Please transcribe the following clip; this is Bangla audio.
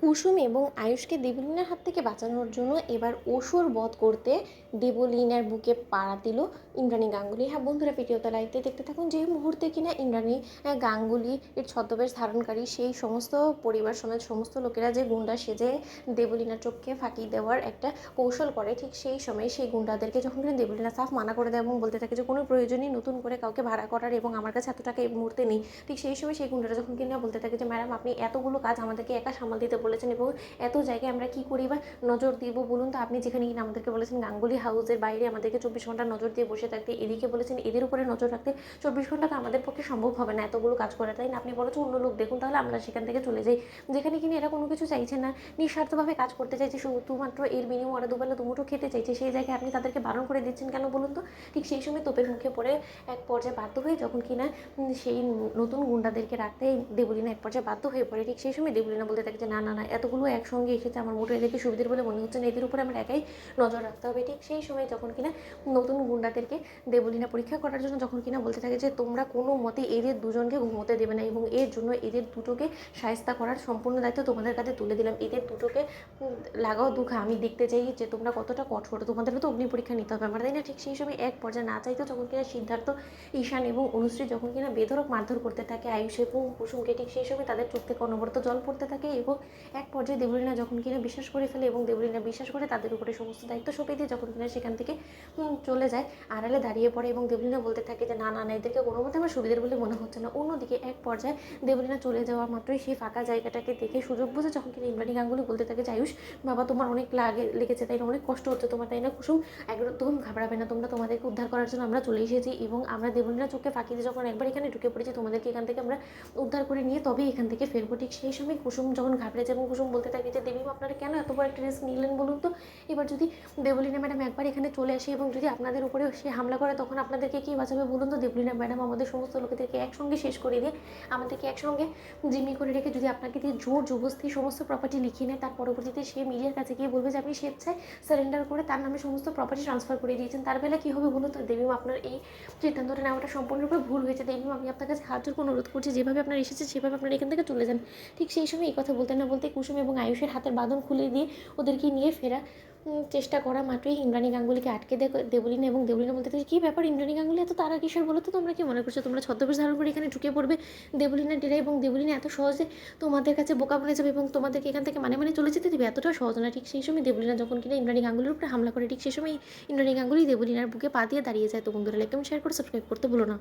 কুসুম এবং আয়ুষকে দেবলীনার হাত থেকে বাঁচানোর জন্য এবার অসুর বধ করতে দেবলীনার বুকে পাড়া দিল ইন্দ্রাণী গাঙ্গুলি। হ্যাঁ বন্ধুরা, ভিডিওটা লাইভে দেখতে থাকুন। যে মুহূর্তে কিনা ইন্দ্রাণী গাঙ্গুলি এর ছদ্মবেশ ধারণকারী সেই সমস্ত পরিবার সমেত সমস্ত লোকেরা যে গুন্ডা সেজে দেবলীনার চোখকে ফাঁকি দেওয়ার একটা কৌশল করে, ঠিক সেই সময় সেই গুন্ডাদেরকে যখন কিনা দেবলীনা সাফ মানা করে দেয় এবং বলতে থাকে যে কোনো প্রয়োজনই নতুন করে কাউকে ভাড়া করার এবং আমার কাছে এত টাকা এই মুহূর্তে নেই, ঠিক সেই সময় সেই গুন্ডারা যখন কিনা বলতে থাকে যে ম্যাডাম আপনি এতগুলো কাজ আমাদেরকে একা সামাল দিতে বলেছেন এবং এত জায়গায় আমরা কি করি বা নজর দিব বলুন তো। আপনি যেখানে কিনা আমাদেরকে বলেছেন গাঙ্গুলি হাউসের বাইরে আমাদেরকে 24 ঘন্টা নজর দিয়ে বসে থাকতে, এদিকে বলেছেন এদের উপরে নজর রাখতে, 24 ঘন্টা তো আমাদের পক্ষে সম্ভব হবে না এতগুলো কাজ করা, তাই না? আপনি বলেছেন অন্য লোক দেখুন, তাহলে আমরা সেখান থেকে চলে যাই। যেখানে কিনা এরা কোনো কিছু চাইছে না, নিঃস্বার্থভাবে কাজ করতে চাইছে, শুধুমাত্র এর বিনিময়ে ওরা দুবেলা দুমুঠো খেতে চাইছে, সেই জায়গায় আপনি তাদেরকে বারণ করে দিচ্ছেন কেন বলুন তো। ঠিক সেই সময় তোপের মুখে পড়ে এক পর্যায়ে বাধ্য হয়ে যখন কিনা সেই নতুন গুন্ডাদেরকে রাখতে দেবলীনা এক পর্যায়ে বাধ্য হয়ে পড়ে, ঠিক সেই সময় দেবলীনা বলতে থাকে যে না না না, এতগুলো একসঙ্গে এসেছে আমার মোটে এদেরকে সুবিধার বলে মনে হচ্ছে না, এদের উপরে আমার একাই নজর রাখতে হবে। ঠিক সেই সময় যখন কিনা নতুন গুন্ডাদেরকে দেবলীনা পরীক্ষা করার জন্য যখন কিনা বলতে থাকে যে তোমরা কোনো মতে এদের দুজনকে ঘুমোতে দেবে না এবং এর জন্য এদের দুটোকে শায়েস্তা করার সম্পূর্ণ দায়িত্ব তোমাদের কাছে তুলে দিলাম, এদের দুটোকে লাগাও দুঃখ, আমি দেখতে চাই যে তোমরা কতটা কঠোর, তোমাদেরও তো অগ্নি পরীক্ষা নিতে হবে আমার, তাই না? ঠিক সেই সময় এক পর্যায়ে না চাইতো যখন কিনা সিদ্ধার্থ, ঈশান এবং অনুশ্রী যখন কিনা বেধড়ক মারধর করতে থাকে আয়ুষ এবং কুসুমকে, ঠিক সেই সময় তাদের চোখ থেকে অনবরত জল পড়তে থাকে এবং এক পর্যায়ে দেবলীনা যখন কিনা বিশ্বাস করে ফেলে এবং দেবলীনা বিশ্বাস করে তাদের উপরে সমস্ত দায়িত্ব সঁপে দিয়ে যখন কিনা সেখান থেকে চলে যায়, আড়ালে দাঁড়িয়ে পড়ে এবং দেবলীনা বলতে থাকে যে না না না, এদেরকে কোনো মতে আমার সুবিধার বলে মনে হচ্ছে না। অন্যদিকে এক পর্যায়ে দেবলীনা চলে যাওয়া মাত্রই সেই ফাঁকা জায়গাটাকে দেখে সুযোগ বুঝে যখন কিনা ইন্দ্রাণী গাঙ্গুলি বলতে থাকে যে আয়ুষ বাবা তোমার অনেক লেগেছে তাই না, অনেক কষ্ট হচ্ছে তোমার তাই না, কুসুম একদম ঘাবড়াবে না, তোমরা তোমাদেরকে উদ্ধার করার জন্য আমরা চলে এসেছি এবং আমরা দেবলীনা চোখে ফাঁকি দিয়ে যখন একবার এখানে ঢুকে পড়েছি তোমাদেরকে এখান থেকে আমরা উদ্ধার করে নিয়ে তবেই এখান থেকে ফেরবো। ঠিক সেই সময় কুসুম যখন ঘাবড়েছে এবং কুসুম বলতে থাকে যে দেবী আপনারা কেন এত বড় একটা রিস্ক নিলেন বলুন তো। এবার যদি দেবলীনা ম্যাডাম একবার এখানে চলে আসে এবং যদি আপনাদের উপরে সে হামলা করে তখন আপনাদেরকে কি বাঁচাবে বলুন তো। দেবলীনা ম্যাডাম আমাদের সমস্ত লোকেদেরকে একসঙ্গে শেষ করে দিয়ে আমাদেরকে একসঙ্গে জিম্মি করে রেখে যদি আপনাকে দিয়ে জোর জবরদস্তি সমস্ত প্রপার্টি লিখিয়ে নেয়, তার পরবর্তীতে সে মিডিয়ার কাছে গিয়ে বলবে যে আপনি স্বেচ্ছায় সারেন্ডার করে তার নামে সমস্ত প্রপার্টি ট্রান্সফার করে দিয়েছেন, তার বেলা কী হবে বলুন তো। দেবীমা আপনার এই সিদ্ধান্তটা নেওয়াটা সম্পূর্ণরূপে ভুল হয়েছে। দেবীমা আমি আপনার কাছে হাত জোর করে অনুরোধ করছি, যেভাবে আপনার এসেছে সেভাবে আপনার এখান থেকে চলে যান। ঠিক সেই সময় এই কথা বলতে না বলতে কুসুম এবং আয়ুষের হাতের বাঁধন খুলে দিয়ে ওদেরকে নিয়ে ফেরা চেষ্টা করা মাত্রই ইন্দ্রাণী গাঙ্গুলিকে আটকে দেয় দেবলীনা এবং দেবলীনা বলতে থাকে কী ব্যাপার ইন্দ্রাণী গাঙ্গুলি এত তারা কিসের বলো তো, তোমরা কি মনে করছো তোমরা ছদ্মবেশ ধারণ করে এখানে ঢুকে পড়বে দেবলীনার ডেরা এবং দেবলীনা এত সহজে তোমাদের কাছে বোকা বনে যাবে এবং তোমাদেরকে এখান থেকে মানে চলে যেতে দেবে, এতটা সহজ না। ঠিক সেই সময় দেবলীনা যখন কিনা ইন্দ্রাণী গাঙ্গুলির উপরে হামলা করে, ঠিক সেই সময় ইন্দ্রাণী গাঙ্গুলি দেবলীনার বুকে পা দিয়ে দাঁড়িয়ে যায়। তো বন্ধুরা লাইক কমেন্ট শেয়ার করে সাবস্ক্রাইব করতে ভুলো না।